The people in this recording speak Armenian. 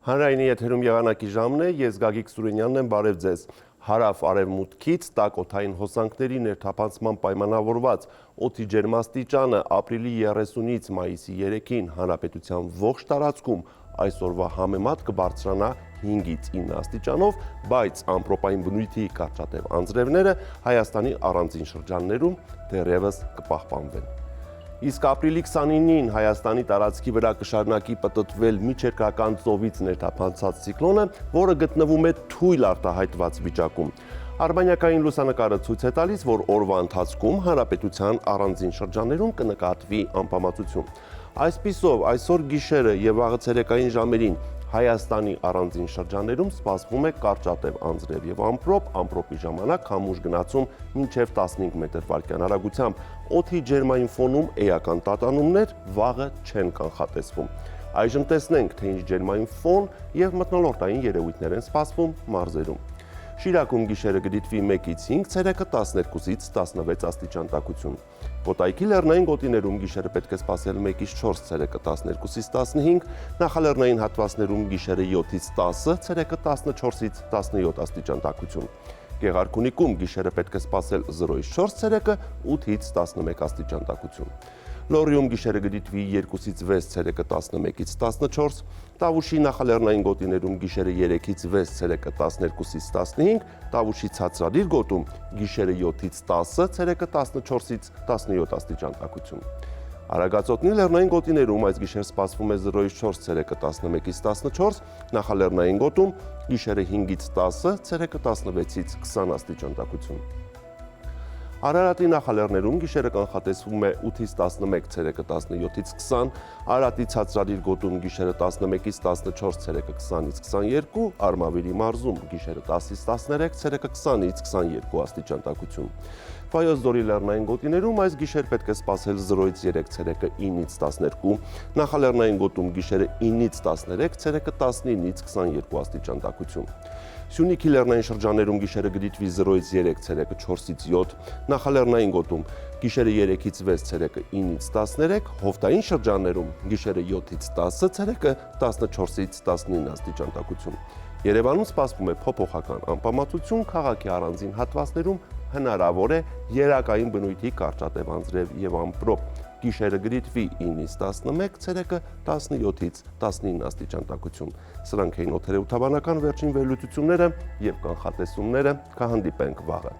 Հանրայինի եթերում եղանակի ժամն է, ես Գագիկ Սուրենյանն եմ, բարև ձեզ։ Հարավ արևմուտքից տաք օդային հոսանքների ներթափանցման պայմանավորված օդի ջերմաստիճանը ապրիլի 30-ից մայիսի 3-ին հանրապետության ողջ տարածքում այսօրվա համեմատ կբարձրանա 5-ից 9 աստիճանով, բայց ամպրոպային բնույթի կարճատև անձրևները Հայաստանի առանձին շրջաններում դեռևս կպահպանվեն։ Իսկ ապրիլի 29-ին Հայաստանի տարածքի վրա կշարունակի պտտվել միջերկրական ծովից ներթափանցած ցիկլոնը, որը գտնվում է թույլ արտահայտված վիճակում։ Արբանյակային լուսանկարը ցույց է տալիս, որ օրվա ընթացքում հանրապետության առանձին շրջաններում կնկատվի անպամացություն։ Այսպիսով, այսօր գիշերը եւ վաղը ցերեկային ժամերին Հայաստանի առանձին շրջաններում սպասվում է կարճատև անձրև եւ ամպրոպի ժամանակ քամուշ գնացում մինչեւ 15 մետր/վայրկյան արագությամբ։ Օդի ջերմային ֆոնում էական տատանումներ վաղը չեն կանխատեսվում։ Այժմ տեսնենք, թե ինչ ջերմային ֆոն եւ մթնոլորտային երևույթներ են սպասվում մարզերում։ Շիրակում գիշերը կդիտվի 1-ից 5, ցերեկը 12-ից 16 աստիճան տաքություն։ Կոտայքի լեռնային գոտիներում գիշերը պետք է սպասել 1-ից 4, ցերեկը 12-ից 15, նախալեռնային հատվածներում գիշերը 7-ից 10, ցերեկը 14-ից 17 աստիճան տաքություն։ Գեղարքունիքում գիշերը պետք է սպասել 0-ից 4, ցերեկը 8-ից 11 աստիճան տաքություն։ Լոռիում գիշերը կդիտվի 2-ից 6, ցերեկը 11-ից 14, Տավուշի նախալեռնային գոտիներում գիշերը 3-ից 6, ցերեկը 12-ից 15, Տավուշի ցածրադիր գոտում գիշերը 7-ից 10, ցերեկը 14-ից 17 աստիճան տաքություն։ Արագածոտնի լեռնային գոտիներում այս գիշեր սպասվում է 0-ից 4, ցերեկը 11-ից 14, նախալեռնային գոտում գիշերը 5-ից 10, ցերեկը 16-ից 20 աստիճան տաքություն։ Արարատի նախալեռներում գիշերը կանխատեսվում է 8-ից 11, ցերեկը 17-ից 20, Արարատի ցածրադիր գոտում գիշերը 11-ից 14, ցերեկը 20-ից 22, Արմավիրի մարզում գիշերը 10-ից 13, ցերեկը 20-ից 22 աստիճան տաքություն։ Վայոց ձորի լեռնային գոտիներում այս գիշեր պետք է սպասել 0-ից 3, ցերեկը 9-ից 12, նախալեռնային գոտում գիշերը 9-ից 13, ցերեկը 19-ից 22 աստիճան տաքություն։ Սյունիքի լեռնային շրջաներում գիշերը կդիտվի 0-ից 3, ցերեկը 4-ից 7, նախալեռնային գոտում գիշերը 3-ից 6, ցերեկը 9-ից 13, հովտային շրջաններում գիշերը 7-ից 10, ցերեկը 14-ից 19 աստիճան տաքություն։ Երևանում սպասվում է փոփոխական անպամացություն, քաղաքի առանձին հատվածներում հնարավոր է երակային բնույթի կարճատև անձրև եւ ամպրոպ։ Գիշերը կդիտվի 9-ից 11, ցերեկը 17-ից 19 աստիճան տաքություն։ Սրանք էին օդերեվութաբանական վերջին վերլուծությունները եւ կանխատեսումները, կհանդիպենք վաղը։